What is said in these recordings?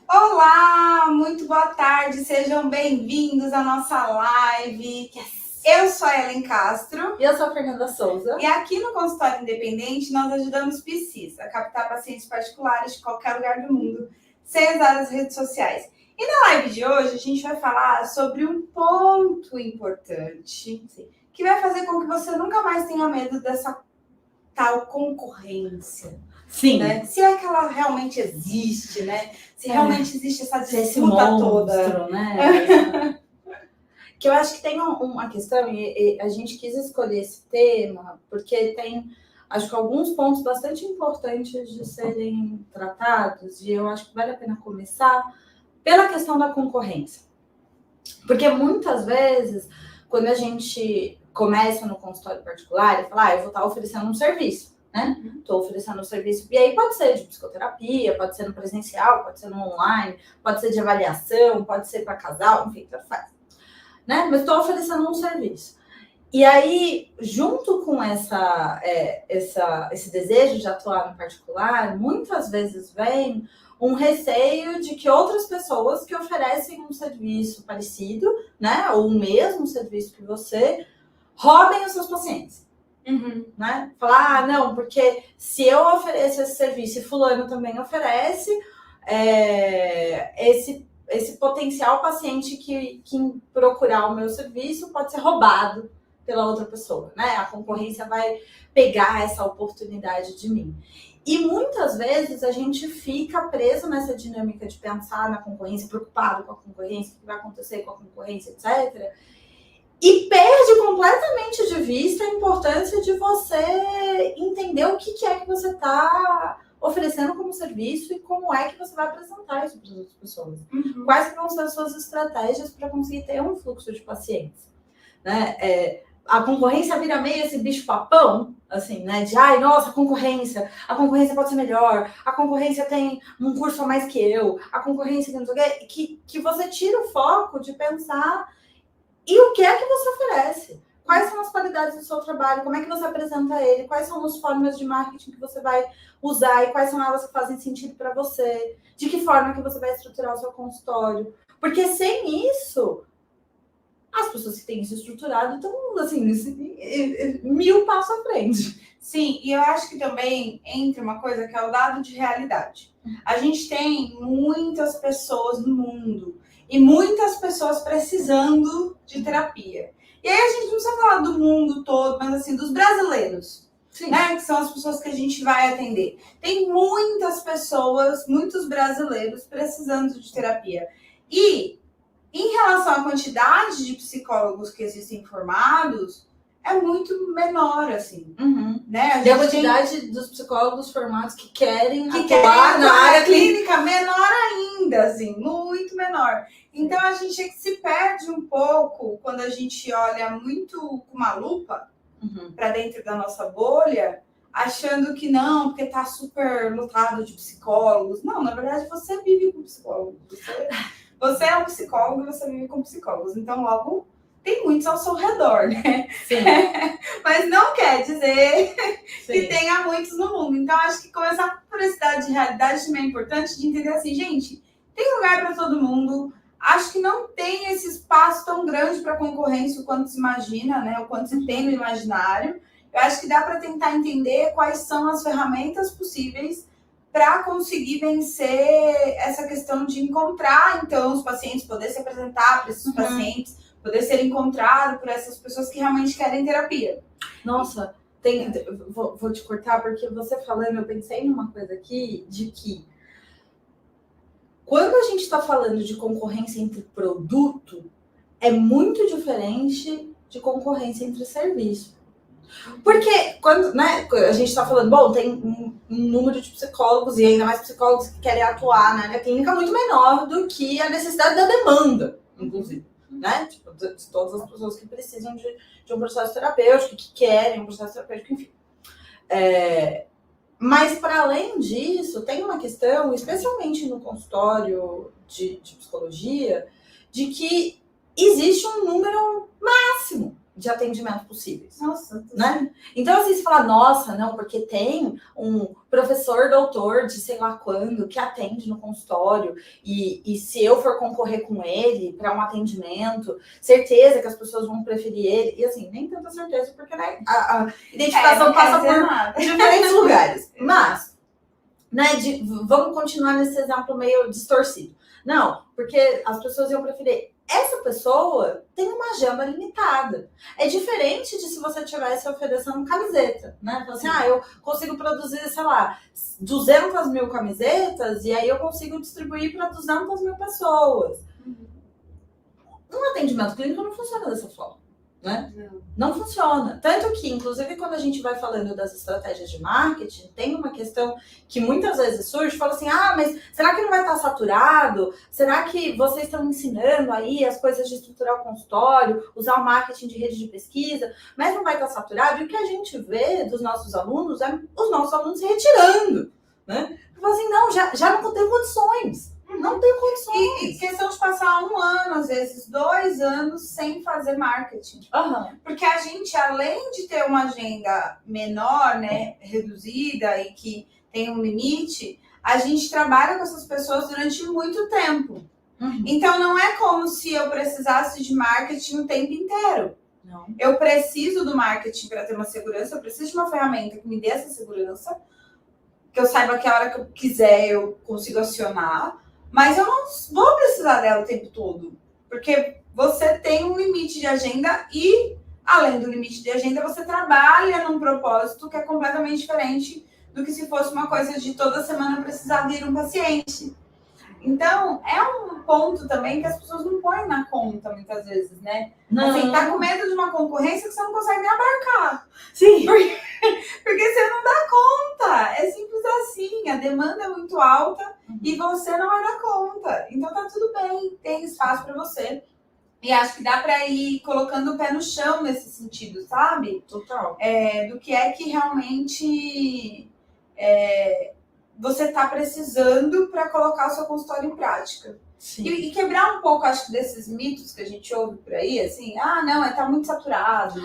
Olá, muito boa tarde, sejam bem-vindos à nossa live. Eu sou a Ellen Castro. E eu sou a Fernanda Souza. E aqui no Consultório Independente nós ajudamos PCs a captar pacientes particulares de qualquer lugar do mundo, sem usar as redes sociais. E na live de hoje a gente vai falar sobre um ponto importante que vai fazer com que você nunca mais tenha medo dessa tal concorrência. Sim. Né? Se é que ela realmente existe, né? Se realmente existe essa disputa toda. Né? Que eu acho que tem uma questão, e a gente quis escolher esse tema, porque tem, acho que alguns pontos bastante importantes de serem tratados, e eu acho que vale a pena começar pela questão da concorrência. Porque muitas vezes, quando a gente começa no consultório particular e fala, eu vou estar oferecendo um serviço, né? Estou oferecendo um serviço, e aí pode ser de psicoterapia, pode ser no presencial, pode ser no online, pode ser de avaliação, pode ser para casal, enfim, tanto faz. Né? Mas estou oferecendo um serviço. E aí, junto com esse desejo de atuar no particular, muitas vezes vem um receio de que outras pessoas que oferecem um serviço parecido, né, ou o mesmo serviço que você, roubem os seus pacientes. Né? Falar, não, porque se eu ofereço esse serviço e fulano também oferece, esse potencial paciente que procurar o meu serviço pode ser roubado pela outra pessoa, né? A concorrência vai pegar essa oportunidade de mim. E muitas vezes a gente fica preso nessa dinâmica de pensar na concorrência, preocupado com a concorrência, o que vai acontecer com a concorrência, etc., e perde completamente de vista a importância de você entender o que é que você está oferecendo como serviço e como é que você vai apresentar isso para as outras pessoas. Quais vão ser as suas estratégias para conseguir ter um fluxo de pacientes. Né? A concorrência vira meio esse bicho-papão, assim, né? De, nossa, a concorrência pode ser melhor, a concorrência tem um curso a mais que eu, a concorrência tem não sei o quê, que você tira o foco de pensar e o que é que você oferece? Quais são as qualidades do seu trabalho? Como é que você apresenta ele? Quais são as formas de marketing que você vai usar? E quais são elas que fazem sentido para você? De que forma que você vai estruturar o seu consultório? Porque sem isso, as pessoas que têm isso estruturado estão, assim, 1000 passos à frente. Sim, e eu acho que também entra uma coisa que é o dado de realidade. A gente tem muitas pessoas no mundo e muitas pessoas precisando de terapia. E aí a gente não precisa falar do mundo todo, mas assim, dos brasileiros, né? Que são as pessoas que a gente vai atender. Tem muitas pessoas, muitos brasileiros precisando de terapia. E em relação à quantidade de psicólogos que existem formados, é muito menor, assim. Né? E a quantidade dos psicólogos formados que querem atuar na área clínica, menor ainda, assim, muito menor. Então, a gente se perde um pouco quando a gente olha muito com uma lupa para dentro da nossa bolha, achando que não, porque tá super lotado de psicólogos. Não, na verdade, você vive com psicólogos. Você é um psicólogo e você vive com psicólogos. Então, logo, tem muitos ao seu redor, né? Sim. Mas não quer dizer que tenha muitos no mundo. Então, acho que começar por esse dado de realidade também é importante de entender assim, gente, tem lugar para todo mundo. Acho que não tem esse espaço tão grande para concorrência quanto se imagina, né? O quanto se tem no imaginário. Eu acho que dá para tentar entender quais são as ferramentas possíveis para conseguir vencer essa questão de encontrar, então, os pacientes, poder se apresentar para esses pacientes, poder ser encontrado por essas pessoas que realmente querem terapia. Nossa, vou te cortar, porque você falando, eu pensei numa coisa aqui, de que quando a gente está falando de concorrência entre produto, é muito diferente de concorrência entre serviço. Porque quando, né, a gente está falando, bom, tem um número de psicólogos, e ainda mais psicólogos que querem atuar na área clínica muito menor do que a necessidade da demanda, inclusive. Né? Tipo, de todas as pessoas que precisam de um processo terapêutico, que querem um processo terapêutico, enfim. Mas, para além disso, tem uma questão, especialmente no consultório de psicologia, de que existe um número máximo de atendimento possíveis. Nossa, né? Então, assim, você fala, nossa, não, porque tem um professor doutor de sei lá quando que atende no consultório e se eu for concorrer com ele para um atendimento, certeza que as pessoas vão preferir ele. E assim, nem tanta certeza, porque né, a identificação passa por diferentes lugares. Mas, né, vamos continuar nesse exemplo meio distorcido. Não, porque as pessoas iam preferir. Essa pessoa tem uma agenda limitada. É diferente de se você estivesse oferecendo camiseta, né? Então, assim, eu consigo produzir, sei lá, 200 mil camisetas e aí eu consigo distribuir para 200 mil pessoas. Um atendimento clínico não funciona dessa forma, né? Não funciona. Tanto que, inclusive, quando a gente vai falando das estratégias de marketing, tem uma questão que muitas vezes surge, fala assim, mas será que não vai estar saturado? Será que vocês estão ensinando aí as coisas de estruturar o consultório, usar o marketing de rede de pesquisa, mas não vai estar saturado? E o que a gente vê dos nossos alunos é os nossos alunos se retirando, né? Fala assim, não, já não tem condições. Não tem condições. E questão de passar 1 ano, às vezes 2 anos, sem fazer marketing. Porque a gente, além de ter uma agenda menor, né, reduzida e que tem um limite, a gente trabalha com essas pessoas durante muito tempo. Então, não é como se eu precisasse de marketing o tempo inteiro. Não. Eu preciso do marketing para ter uma segurança, eu preciso de uma ferramenta que me dê essa segurança, que eu saiba que a hora que eu quiser eu consigo acionar. Mas eu não vou precisar dela o tempo todo, porque você tem um limite de agenda e, além do limite de agenda, você trabalha num propósito que é completamente diferente do que se fosse uma coisa de toda semana precisar vir um paciente. Então, é um ponto também que as pessoas não põem na conta, muitas vezes, né? Não. Assim, tá com medo de uma concorrência que você não consegue nem abarcar. Sim. Porque você não dá conta. É simples assim. A demanda é muito alta e você não vai dar conta. Então, tá tudo bem. Tem espaço para você. E acho que dá para ir colocando o pé no chão nesse sentido, sabe? Total. Do que é que realmente... você está precisando para colocar o seu consultório em prática. E quebrar um pouco, acho que, desses mitos que a gente ouve por aí, assim, não, tá muito saturado,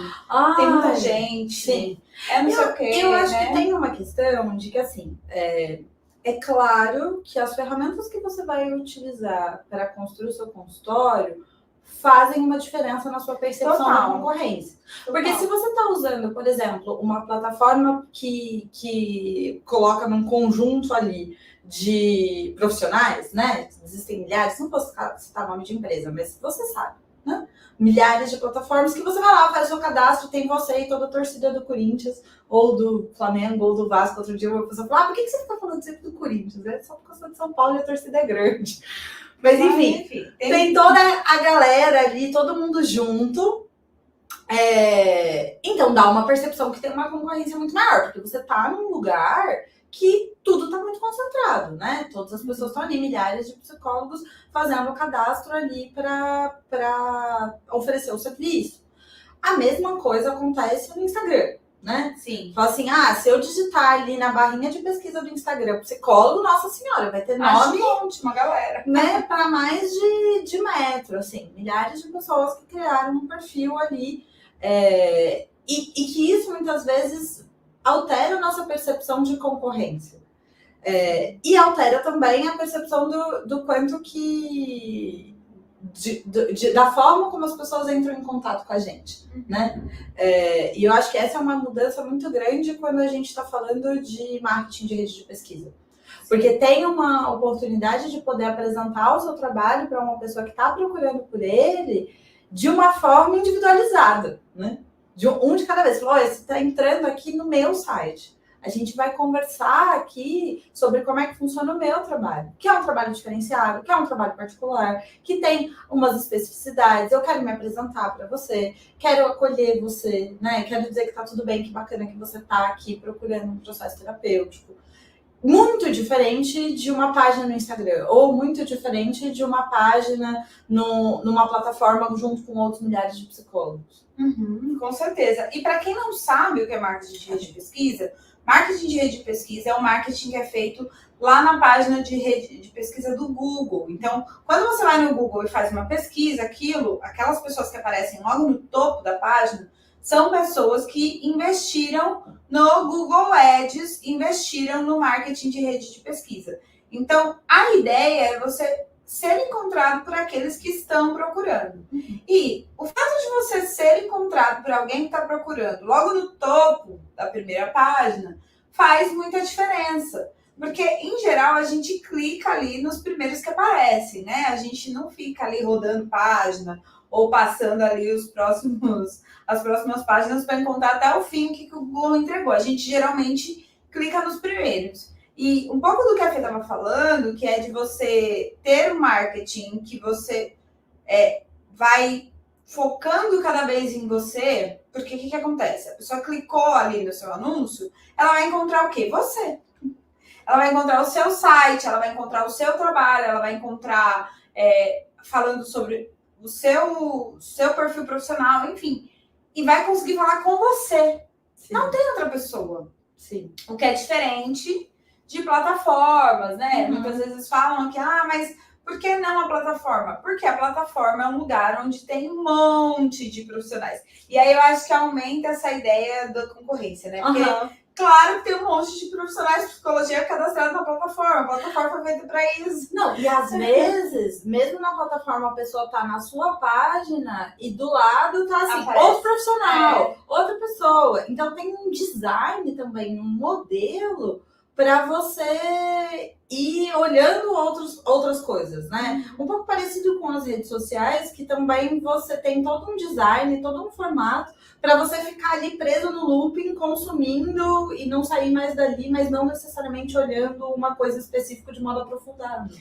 tem muita gente, sim. Não sei o quê. Eu acho que tem uma questão de que, assim, é claro que as ferramentas que você vai utilizar para construir o seu consultório fazem uma diferença na sua percepção da concorrência. Porque se você está usando, por exemplo, uma plataforma que coloca num conjunto ali de profissionais, né? Existem milhares, não posso citar nome de empresa, mas você sabe, né? Milhares de plataformas que você vai lá, faz o seu cadastro, tem você e toda a torcida do Corinthians, ou do Flamengo, ou do Vasco. Outro dia uma pessoa falou, por que você fica falando sempre do Corinthians? É só porque eu sou de São Paulo e a torcida é grande. Mas enfim, tem toda a galera ali, todo mundo junto. Então dá uma percepção que tem uma concorrência muito maior, porque você tá num lugar que tudo tá muito concentrado, né? Todas as pessoas estão ali, milhares de psicólogos fazendo o cadastro ali para oferecer o serviço. A mesma coisa acontece no Instagram, né? Sim. Fala assim, se eu digitar ali na barrinha de pesquisa do Instagram, psicólogo, nossa senhora, vai ter nome, uma galera, né, para mais de metro, assim, milhares de pessoas que criaram um perfil ali, e que isso muitas vezes altera a nossa percepção de concorrência. E altera também a percepção do quanto que... da forma como as pessoas entram em contato com a gente, né? E eu acho que essa é uma mudança muito grande quando a gente está falando de marketing de rede de pesquisa. Porque tem uma oportunidade de poder apresentar o seu trabalho para uma pessoa que está procurando por ele de uma forma individualizada, né? De um de cada vez. Você está entrando aqui no meu site. A gente vai conversar aqui sobre como é que funciona o meu trabalho, que é um trabalho diferenciado, que é um trabalho particular, que tem umas especificidades. Eu quero me apresentar para você, quero acolher você, né? Quero dizer que tá tudo bem, que bacana que você tá aqui procurando um processo terapêutico. Muito diferente de uma página no Instagram, ou muito diferente de uma página numa plataforma junto com outros milhares de psicólogos. Com certeza. E para quem não sabe o que é marketing de rede de pesquisa, Marketing de rede de pesquisa é um marketing que é feito lá na página de rede de pesquisa do Google. Então, quando você vai no Google e faz uma pesquisa, aquelas pessoas que aparecem logo no topo da página, são pessoas que investiram no Google Ads, investiram no marketing de rede de pesquisa. Então, a ideia é você ser encontrado por aqueles que estão procurando. E o fato de você ser encontrado por alguém que está procurando logo no topo da primeira página faz muita diferença. Porque, em geral, a gente clica ali nos primeiros que aparecem, né? A gente não fica ali rodando página ou passando ali as próximas páginas para encontrar até o fim o que o Google entregou. A gente geralmente clica nos primeiros. E um pouco do que a Fê estava falando, que é de você ter um marketing que você vai focando cada vez em você, porque o que acontece? A pessoa clicou ali no seu anúncio, ela vai encontrar o quê? Você. Ela vai encontrar o seu site, ela vai encontrar o seu trabalho, ela vai encontrar falando sobre o seu perfil profissional, enfim. E vai conseguir falar com você. Sim. Não tem outra pessoa. Sim. O que é diferente de plataformas, né? Muitas vezes falam que, mas por que não a plataforma? Porque a plataforma é um lugar onde tem um monte de profissionais. E aí eu acho que aumenta essa ideia da concorrência, né? Porque claro que tem um monte de profissionais de psicologia cadastrados na plataforma. A plataforma foi feita para isso. Não, e às vezes, mesmo na plataforma, a pessoa tá na sua página e do lado tá assim, aparece outro profissional, outra pessoa. Então tem um design também, um modelo para você ir olhando outras coisas, né? Um pouco parecido com as redes sociais, que também você tem todo um design, todo um formato para você ficar ali preso no looping, consumindo e não sair mais dali, mas não necessariamente olhando uma coisa específica de modo aprofundado.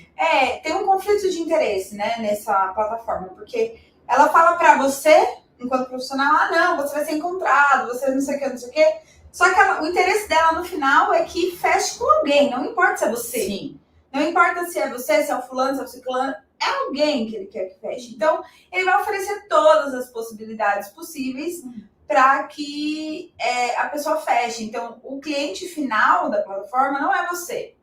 Tem um conflito de interesse, né, nessa plataforma, porque ela fala para você, enquanto profissional, não, você vai ser encontrado, você não sei o que, não sei o que. Só que o interesse dela no final é que feche com alguém, não importa se é você. Sim. Não importa se é você, se é o fulano, se é o ciclano, é alguém que ele quer que feche. Então, ele vai oferecer todas as possibilidades possíveis para que a pessoa feche. Então, o cliente final da plataforma não é você,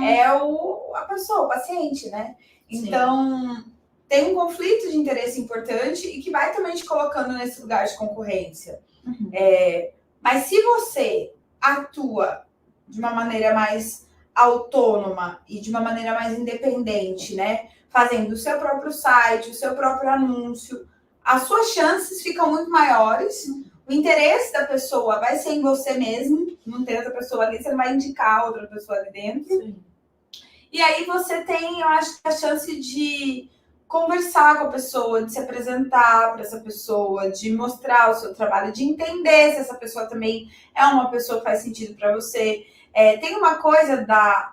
é a pessoa, o paciente, né? Então, tem um conflito de interesse importante e que vai também te colocando nesse lugar de concorrência. Mas se você atua de uma maneira mais autônoma e de uma maneira mais independente, né? Fazendo o seu próprio site, o seu próprio anúncio, as suas chances ficam muito maiores. O interesse da pessoa vai ser em você mesmo. Não tem outra pessoa ali, você não vai indicar outra pessoa ali dentro. Sim. E aí você tem, eu acho, a chance de conversar com a pessoa, de se apresentar para essa pessoa, de mostrar o seu trabalho, de entender se essa pessoa também é uma pessoa que faz sentido para você. Tem uma coisa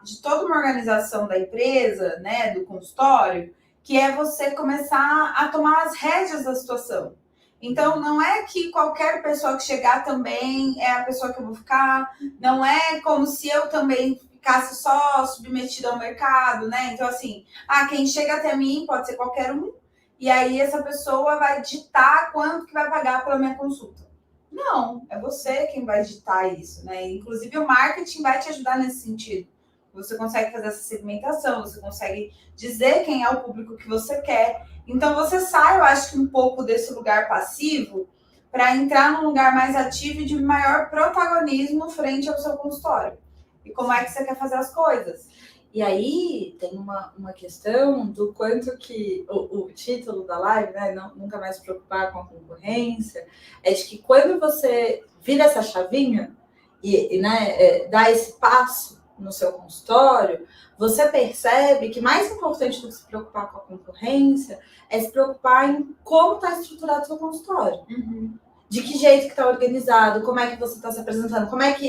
de toda uma organização da empresa, né, do consultório, que é você começar a tomar as rédeas da situação. Então, não é que qualquer pessoa que chegar também é a pessoa que eu vou ficar, não é como se eu também ficasse só submetida ao mercado, né? Então, assim, quem chega até mim pode ser qualquer um, e aí essa pessoa vai ditar quanto que vai pagar pela minha consulta. Não, é você quem vai ditar isso, né? Inclusive, o marketing vai te ajudar nesse sentido. Você consegue fazer essa segmentação, você consegue dizer quem é o público que você quer. Então, você sai, eu acho que um pouco desse lugar passivo para entrar num lugar mais ativo e de maior protagonismo frente ao seu consultório. E como é que você quer fazer as coisas? E aí tem uma questão do quanto que o título da live, né, nunca mais se preocupar com a concorrência, é de que quando você vira essa chavinha e dá esse passo no seu consultório, você percebe que mais importante do que se preocupar com a concorrência é se preocupar em como está estruturado o seu consultório. De que jeito que está organizado, como é que você está se apresentando, como é que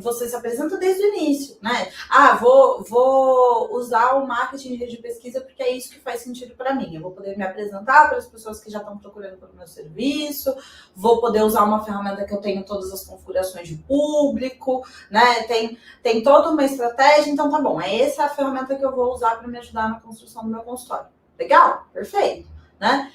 você se apresenta desde o início, né? Vou usar o marketing de rede de pesquisa porque é isso que faz sentido para mim. Eu vou poder me apresentar para as pessoas que já estão procurando pelo meu serviço, vou poder usar uma ferramenta que eu tenho todas as configurações de público, né? Tem toda uma estratégia, então tá bom, essa é a ferramenta que eu vou usar para me ajudar na construção do meu consultório. Legal? Perfeito, né?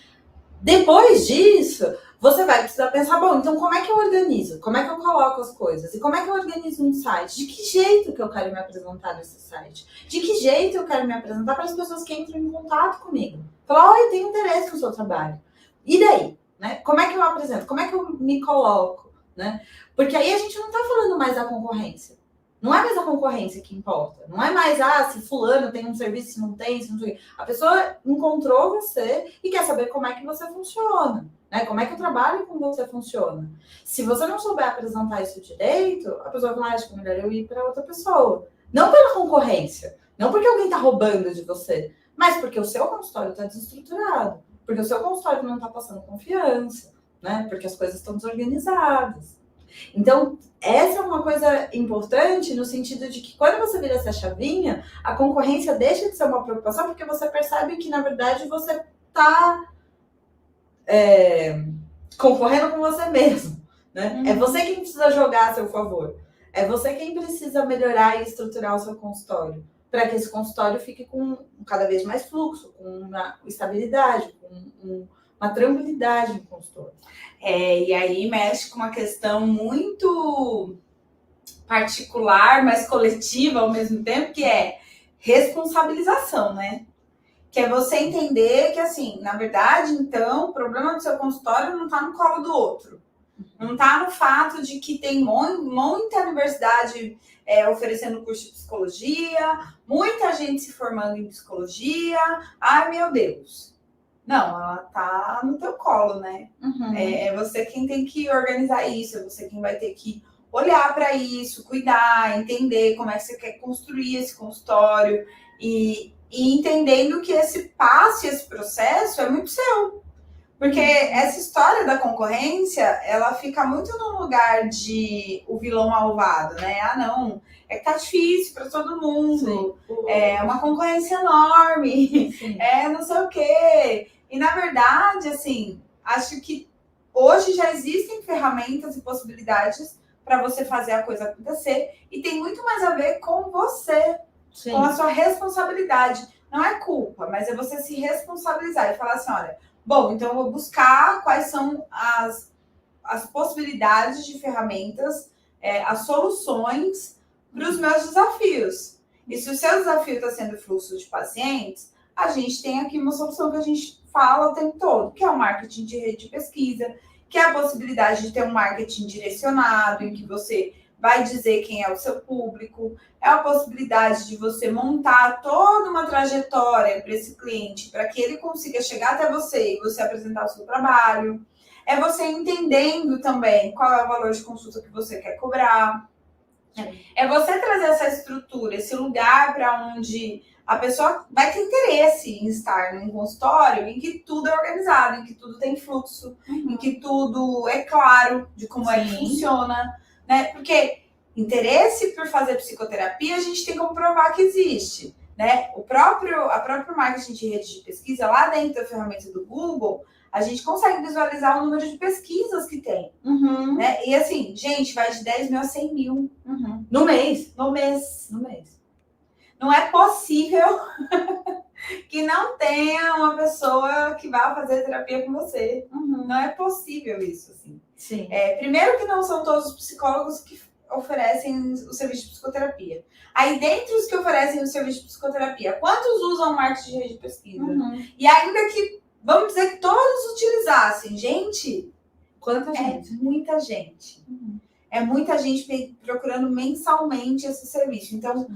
Depois disso, você vai precisar pensar, bom, então como é que eu organizo? Como é que eu coloco as coisas? E como é que eu organizo um site? De que jeito que eu quero me apresentar nesse site? De que jeito eu quero me apresentar para as pessoas que entram em contato comigo? Falar, olha, eu tenho interesse no seu trabalho. E daí? Né? Como é que eu apresento? Como é que eu me coloco? Né? Porque aí a gente não está falando mais da concorrência. Não é mais a concorrência que importa. Não é mais, se fulano tem um serviço, se não tem, se não tem. A pessoa encontrou você e quer saber como é que você funciona. Né? Como é que o trabalho com você funciona. Se você não souber apresentar isso direito, a pessoa vai falar, acho que é melhor eu ir para outra pessoa. Não pela concorrência. Não porque alguém está roubando de você. Mas porque o seu consultório está desestruturado. Porque o seu consultório não está passando confiança. Né? Porque as coisas estão desorganizadas. Então, essa é uma coisa importante no sentido de que quando você vira essa chavinha, a concorrência deixa de ser uma preocupação porque você percebe que, na verdade, você está concorrendo com você mesmo. Né? É você quem precisa jogar a seu favor. É você quem precisa melhorar e estruturar o seu consultório para que esse consultório fique com cada vez mais fluxo, com uma estabilidade, com uma tranquilidade no consultório. E aí mexe com uma questão muito particular, mas coletiva ao mesmo tempo, que é responsabilização, né? Que é você entender que, assim, na verdade, então, o problema do seu consultório não está no colo do outro. Não está no fato de que tem muita universidade oferecendo curso de psicologia, muita gente se formando em psicologia. Ai, meu Deus. Não, ela tá no teu colo, né? Uhum. É você quem tem que organizar isso, é você quem vai ter que olhar para isso, cuidar, entender como é que você quer construir esse consultório e entendendo que esse passo, esse processo é muito seu. Porque essa história da concorrência, ela fica muito no lugar de o vilão malvado, né? Não, é que tá difícil para todo mundo, é uma concorrência enorme, não sei o quê. E, na verdade, assim, acho que hoje já existem ferramentas e possibilidades para você fazer a coisa acontecer e tem muito mais a ver com você, com a sua responsabilidade. Não é culpa, mas é você se responsabilizar e falar assim, olha, bom, então eu vou buscar quais são as possibilidades de ferramentas, as soluções para os meus desafios. E se o seu desafio está sendo fluxo de pacientes, a gente tem aqui uma solução que a gente fala o tempo todo, que é o marketing de rede de pesquisa, que é a possibilidade de ter um marketing direcionado, em que você vai dizer quem é o seu público, é a possibilidade de você montar toda uma trajetória para esse cliente, para que ele consiga chegar até você e você apresentar o seu trabalho. É você entendendo também qual é o valor de consulta que você quer cobrar. É você trazer essa estrutura, esse lugar para onde a pessoa vai ter interesse em estar num consultório em que tudo é organizado, em que tudo tem fluxo, em que tudo é claro de como é que funciona, né? Porque interesse por fazer psicoterapia a gente tem como provar que existe, né? A própria marketing de rede de pesquisa, lá dentro da ferramenta do Google, a gente consegue visualizar o número de pesquisas que tem, né? E assim, gente, vai de 10 mil a 100 mil no mês. Não é possível que não tenha uma pessoa que vá fazer terapia com você. Não é possível isso, assim. Sim. Primeiro que não são todos os psicólogos que oferecem o serviço de psicoterapia. Aí, dentre os que oferecem o serviço de psicoterapia, quantos usam marketing de rede de pesquisa? E ainda que, vamos dizer que todos utilizassem. Gente, quanta gente? Muita gente. É muita gente procurando mensalmente esse serviço. Então,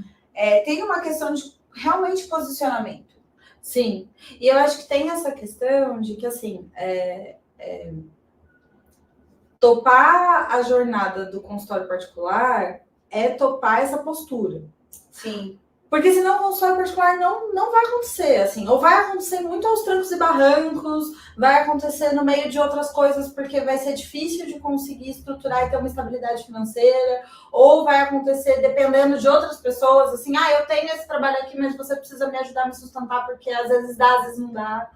tem uma questão de realmente posicionamento. Sim, e eu acho que tem essa questão de que, assim, topar a jornada do consultório particular é topar essa postura. Sim. Porque senão o consultório particular não vai acontecer, assim. Ou vai acontecer muito aos trancos e barrancos, vai acontecer no meio de outras coisas, porque vai ser difícil de conseguir estruturar e ter uma estabilidade financeira, ou vai acontecer dependendo de outras pessoas, assim, eu tenho esse trabalho aqui, mas você precisa me ajudar a me sustentar, porque às vezes dá, às vezes não dá.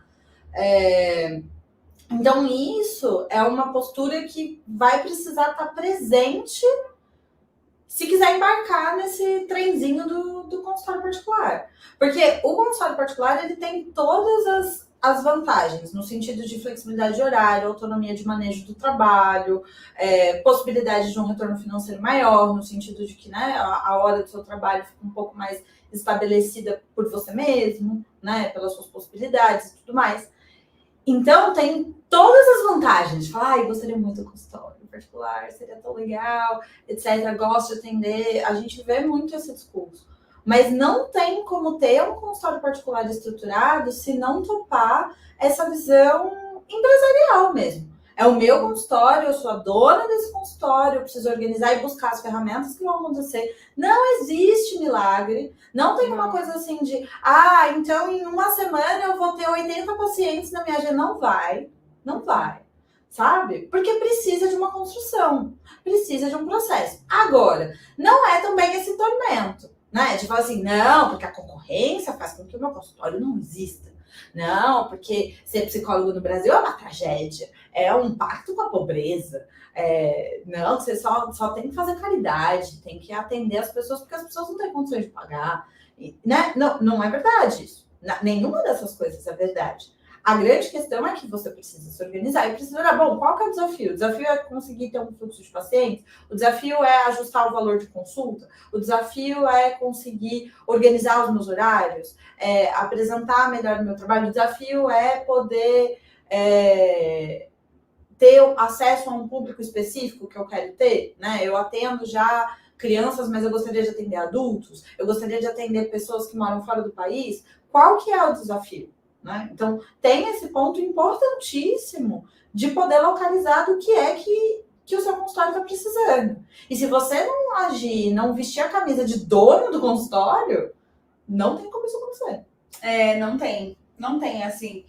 Então, isso é uma postura que vai precisar estar presente se quiser embarcar nesse trenzinho do consultório particular. Porque o consultório particular, ele tem todas as vantagens, no sentido de flexibilidade de horário, autonomia de manejo do trabalho, possibilidade de um retorno financeiro maior, no sentido de que, né, a hora do seu trabalho fica um pouco mais estabelecida por você mesmo, né, pelas suas possibilidades e tudo mais. Então, tem todas as vantagens. Falar, gostaria muito do consultório particular, seria tão legal, etc. Gosto de atender. A gente vê muito esse discurso. Mas não tem como ter um consultório particular estruturado se não topar essa visão empresarial mesmo. É o meu consultório, eu sou a dona desse consultório, eu preciso organizar e buscar as ferramentas que vão acontecer. Não existe milagre, não tem uma coisa assim de, então em uma semana eu vou ter 80 pacientes na minha agenda. Não vai, sabe? Porque precisa de uma construção, precisa de um processo. Agora, não é também esse tormento, né? De falar assim, não, porque a concorrência faz com que o meu consultório não exista. Não, porque ser psicólogo no Brasil é uma tragédia, é um pacto com a pobreza. Não, você só tem que fazer caridade, tem que atender as pessoas, porque as pessoas não têm condições de pagar. Né? Não é verdade isso. Nenhuma dessas coisas é verdade. A grande questão é que você precisa se organizar e precisa olhar, bom, qual que é o desafio? O desafio é conseguir ter um fluxo de pacientes, o desafio é ajustar o valor de consulta, o desafio é conseguir organizar os meus horários, apresentar melhor o meu trabalho, o desafio é poder ter acesso a um público específico que eu quero ter, né? Eu atendo já crianças, mas eu gostaria de atender adultos, eu gostaria de atender pessoas que moram fora do país. Qual que é o desafio? Né? Então, tem esse ponto importantíssimo de poder localizar do que é que o seu consultório está precisando. E se você não agir, não vestir a camisa de dono do consultório, não tem como isso acontecer. Não tem, assim.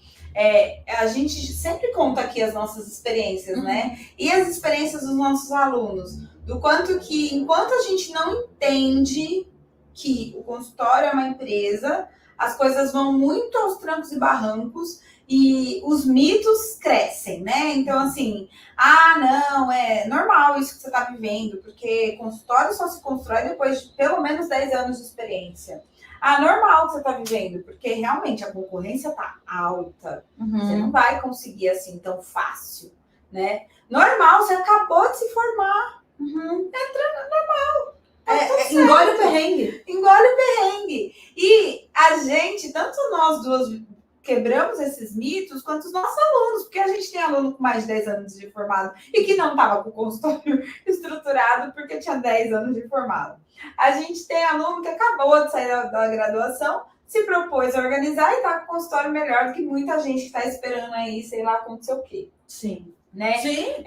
A gente sempre conta aqui as nossas experiências, né? E as experiências dos nossos alunos. Do quanto que, enquanto a gente não entende que o consultório é uma empresa, as coisas vão muito aos trancos e barrancos e os mitos crescem, né? Então, assim, não, é normal isso que você está vivendo, porque consultório só se constrói depois de pelo menos 10 anos de experiência. Normal que você está vivendo, porque realmente a concorrência está alta. Você não vai conseguir assim tão fácil, né? Normal, você acabou de se formar. Entra normal. Engole o perrengue. Engole o perrengue. E a gente, tanto nós duas quebramos esses mitos, quanto os nossos alunos, porque a gente tem aluno com mais de 10 anos de formado e que não estava com o consultório estruturado porque tinha 10 anos de formado. A gente tem aluno que acabou de sair da graduação, se propôs a organizar e está com o consultório melhor do que muita gente que está esperando aí, sei lá, acontecer o quê. Sim. Né? Sim.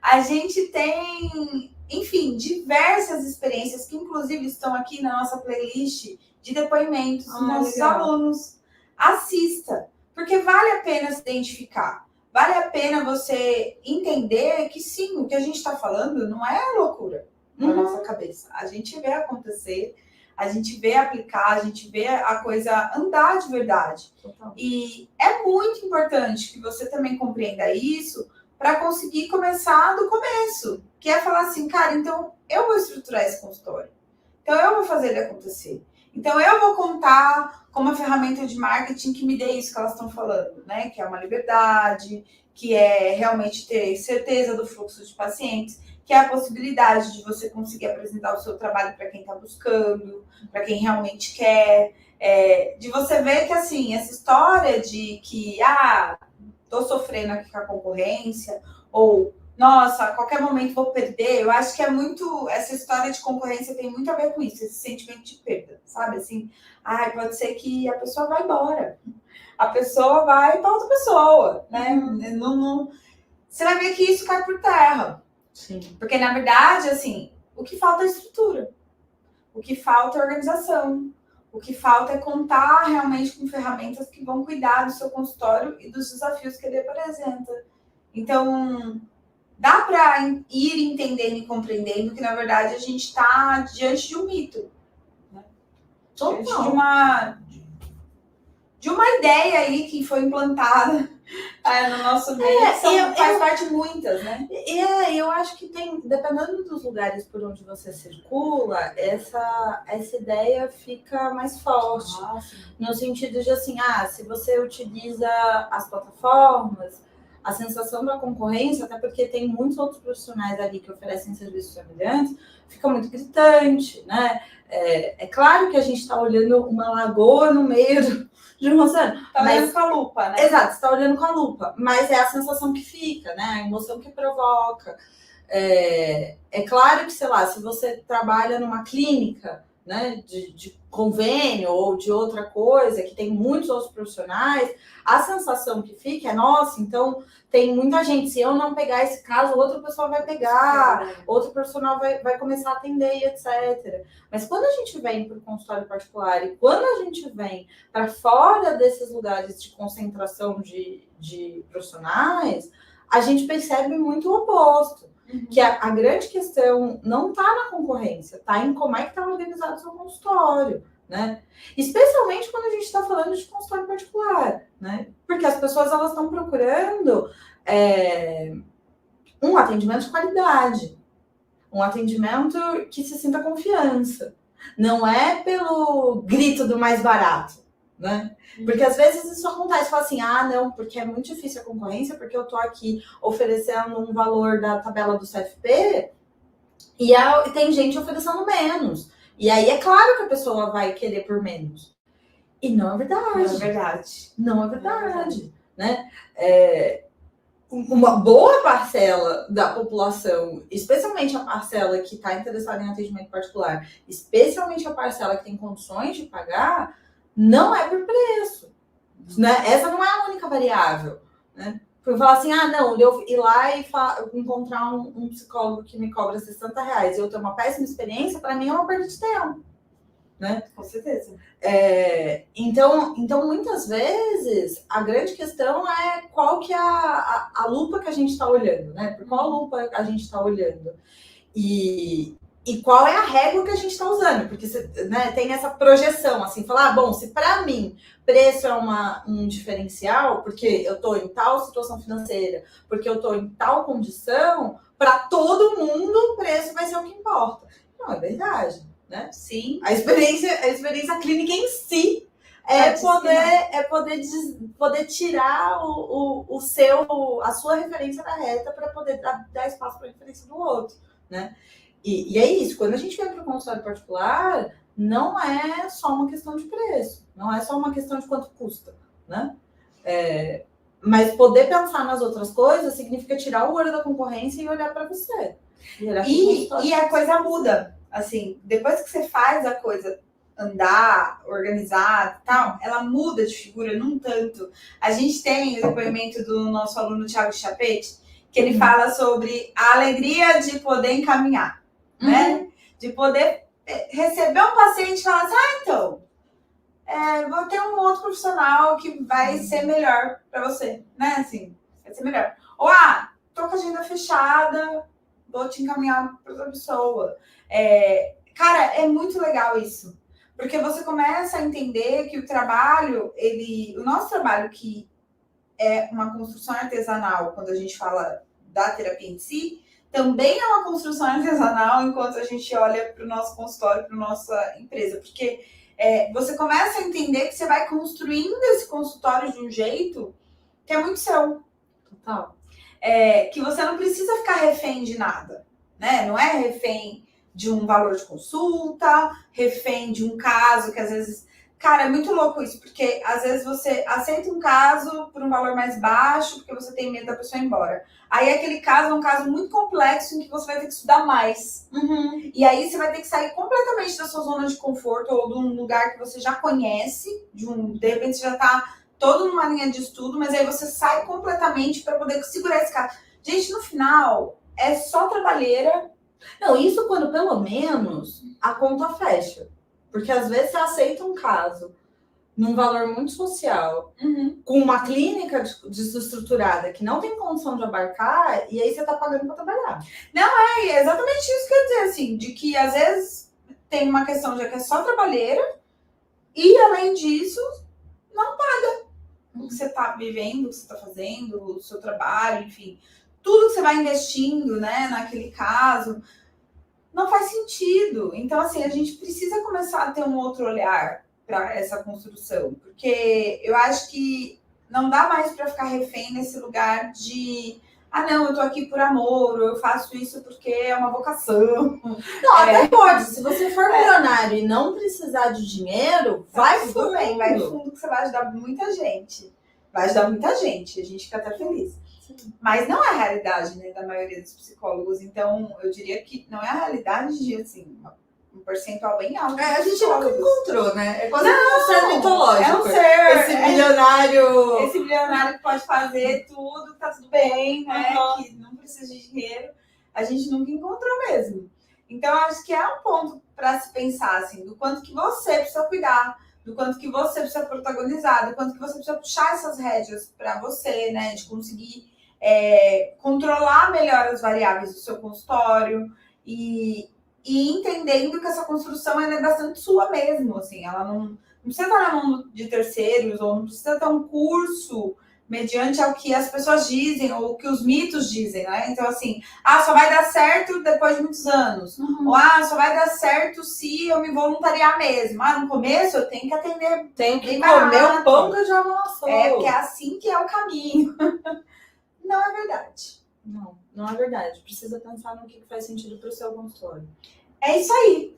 A gente tem, enfim, diversas experiências que inclusive estão aqui na nossa playlist de depoimentos dos nossos alunos. Assista, porque vale a pena se identificar. Vale a pena você entender que sim, o que a gente está falando não é loucura na nossa cabeça. A gente vê acontecer, a gente vê aplicar, a gente vê a coisa andar de verdade. Total. E é muito importante que você também compreenda isso para conseguir começar do começo. Que é falar assim, cara, então eu vou estruturar esse consultório. Então eu vou fazer ele acontecer. Então eu vou contar com uma ferramenta de marketing que me dê isso que elas estão falando, né? Que é uma liberdade, que é realmente ter certeza do fluxo de pacientes, que é a possibilidade de você conseguir apresentar o seu trabalho para quem está buscando, para quem realmente quer, de você ver que, assim, essa história de que, tô sofrendo aqui com a concorrência, ou, nossa, a qualquer momento vou perder, eu acho que é muito, essa história de concorrência tem muito a ver com isso, esse sentimento de perda, sabe, assim, pode ser que a pessoa vai embora, a pessoa vai para outra pessoa, né, não, você vai ver que isso cai por terra. Sim. Porque, na verdade, assim, o que falta é estrutura. O que falta é organização. O que falta é contar realmente com ferramentas que vão cuidar do seu consultório e dos desafios que ele apresenta. Então, dá para ir entendendo e compreendendo que, na verdade, a gente está diante de um mito. Né? Diante de uma ideia aí que foi implantada no nosso meio faz parte de muitas, né? Eu acho que tem, dependendo dos lugares por onde você circula, essa ideia fica mais forte. No sentido de assim, se você utiliza as plataformas, a sensação da concorrência, até porque tem muitos outros profissionais ali que oferecem serviços semelhantes, fica muito gritante, né? É claro que a gente está olhando uma lagoa no meio de um oceano. Tá olhando com a lupa, né? Exato, você tá olhando com a lupa, mas é a sensação que fica, né? A emoção que provoca. É claro que, sei lá, se você trabalha numa clínica, né, de convênio ou de outra coisa, que tem muitos outros profissionais, a sensação que fica é, nossa, então tem muita gente, se eu não pegar esse caso, outra pessoa vai pegar, outro profissional vai começar a atender e etc. Mas quando a gente vem para o consultório particular e quando a gente vem para fora desses lugares de concentração de profissionais, a gente percebe muito o oposto. Que a grande questão não está na concorrência, está em como é que está organizado o seu consultório, né? Especialmente quando a gente está falando de consultório particular, né? Porque as pessoas elas estão procurando um atendimento de qualidade, um atendimento que se sinta confiança. Não é pelo grito do mais barato, né? Porque às vezes isso acontece, fala assim, não, porque é muito difícil a concorrência, porque eu tô aqui oferecendo um valor da tabela do CFP e tem gente oferecendo menos. E aí é claro que a pessoa vai querer por menos. E não é verdade. Não é verdade. Não é verdade, né? Uma boa parcela da população, especialmente a parcela que está interessada em atendimento particular, especialmente a parcela que tem condições de pagar, não é por preço, né? Essa não é a única variável, né? Porque falar assim, não, eu ir lá e encontrar um psicólogo que me cobra R$60 e eu ter uma péssima experiência, para mim é uma perda de tempo, né? Com certeza. Então, muitas vezes, a grande questão é qual que é a lupa que a gente está olhando, né? Por qual lupa a gente está olhando. E qual é a régua que a gente está usando, porque né, tem essa projeção, assim, falar, bom, se para mim preço é um diferencial, porque eu estou em tal situação financeira, porque eu estou em tal condição, para todo mundo o preço vai ser o que importa. Não, é verdade, né? Sim. A experiência clínica em si poder tirar a sua referência da reta para poder dar espaço para a referência do outro, né? E é isso, quando a gente vem para o consultório particular, não é só uma questão de preço, não é só uma questão de quanto custa, né? Mas poder pensar nas outras coisas significa tirar o olho da concorrência e olhar para você. E a coisa muda, assim, depois que você faz a coisa andar, organizar e tal, ela muda de figura num tanto. A gente tem o depoimento do nosso aluno Thiago Chapete, que ele fala sobre a alegria de poder encaminhar. Né? De poder receber um paciente e falar assim, então, vou ter um outro profissional que vai ser melhor para você, né? Assim, vai ser melhor. Ou, tô com a agenda fechada, vou te encaminhar para outra pessoa. Cara, é muito legal isso. Porque você começa a entender que o nosso trabalho, que é uma construção artesanal, quando a gente fala da terapia em si, também é uma construção artesanal enquanto a gente olha para o nosso consultório, para a nossa empresa. Porque você começa a entender que você vai construindo esse consultório de um jeito que é muito seu. Total. Que você não precisa ficar refém de nada, né? Não é refém de um valor de consulta, refém de um caso que às vezes... Cara, é muito louco isso, porque às vezes você aceita um caso por um valor mais baixo, porque você tem medo da pessoa ir embora. Aí aquele caso é um caso muito complexo em que você vai ter que estudar mais. E aí você vai ter que sair completamente da sua zona de conforto ou de um lugar que você já conhece, de repente você já tá todo numa linha de estudo, mas aí você sai completamente para poder segurar esse caso. Gente, no final, é só trabalheira. Não, isso quando pelo menos a conta fecha. Porque às vezes você aceita um caso num valor muito social, com uma clínica desestruturada que não tem condição de abarcar, e aí você tá pagando para trabalhar. Não, é exatamente isso que eu ia dizer, assim, de que às vezes tem uma questão de que é só trabalheira, e além disso, não paga. que você está vivendo, o que você está fazendo, o seu trabalho, enfim, tudo que você vai investindo, né, naquele caso, não faz sentido. Então, assim, a gente precisa começar a ter um outro olhar para essa construção, porque eu acho que não dá mais para ficar refém nesse lugar de não, eu tô aqui por amor, ou eu faço isso porque é uma vocação. Não, até pode. Se você for milionário e não precisar de dinheiro, vai tudo fundo. bem, vai fundo que você vai ajudar muita gente. Vai ajudar muita gente, a gente fica até feliz. Sim. Mas não é a realidade, né, da maioria dos psicólogos. Então, eu diria que não é a realidade de, assim, um percentual bem alto. A gente nunca encontrou, né? É quase um ser mitológico. É um ser. Esse bilionário. Esse bilionário que pode fazer tudo, tá tudo bem, né? Que não precisa de dinheiro. A gente nunca encontrou mesmo. Então, acho que é um ponto para se pensar, assim, do quanto que você precisa cuidar, do quanto que você precisa protagonizar, do quanto que você precisa puxar essas rédeas para você, né? De conseguir controlar melhor as variáveis do seu consultório e entendendo que essa construção ela é bastante sua mesmo, assim, ela não precisa estar na mão de terceiros, ou não precisa ter um curso mediante ao que as pessoas dizem, ou o que os mitos dizem, né? Então, assim, só vai dar certo depois de muitos anos. Ou, só vai dar certo se eu me voluntariar mesmo. No começo eu tenho que atender. Tenho que comer o pão que eu já amassou. Porque é assim que é o caminho. Não é verdade. Não é verdade. Precisa pensar no que faz sentido para o seu consultório. É isso aí.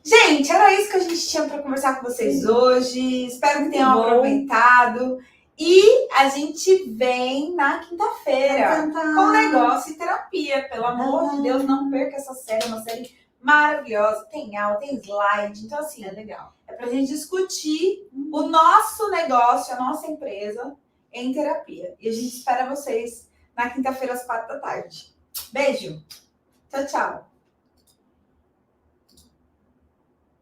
Gente, era isso que a gente tinha para conversar com vocês hoje. Espero que tenham aproveitado. E a gente vem na quinta-feira com negócio e terapia. Pelo amor de Deus, não perca essa série. É uma série maravilhosa. Tem aula, tem slide. Então, assim, é legal. É pra gente discutir o nosso negócio, a nossa empresa em terapia. E a gente espera vocês na quinta-feira às 4 da tarde. Beijo. Tchau, tchau.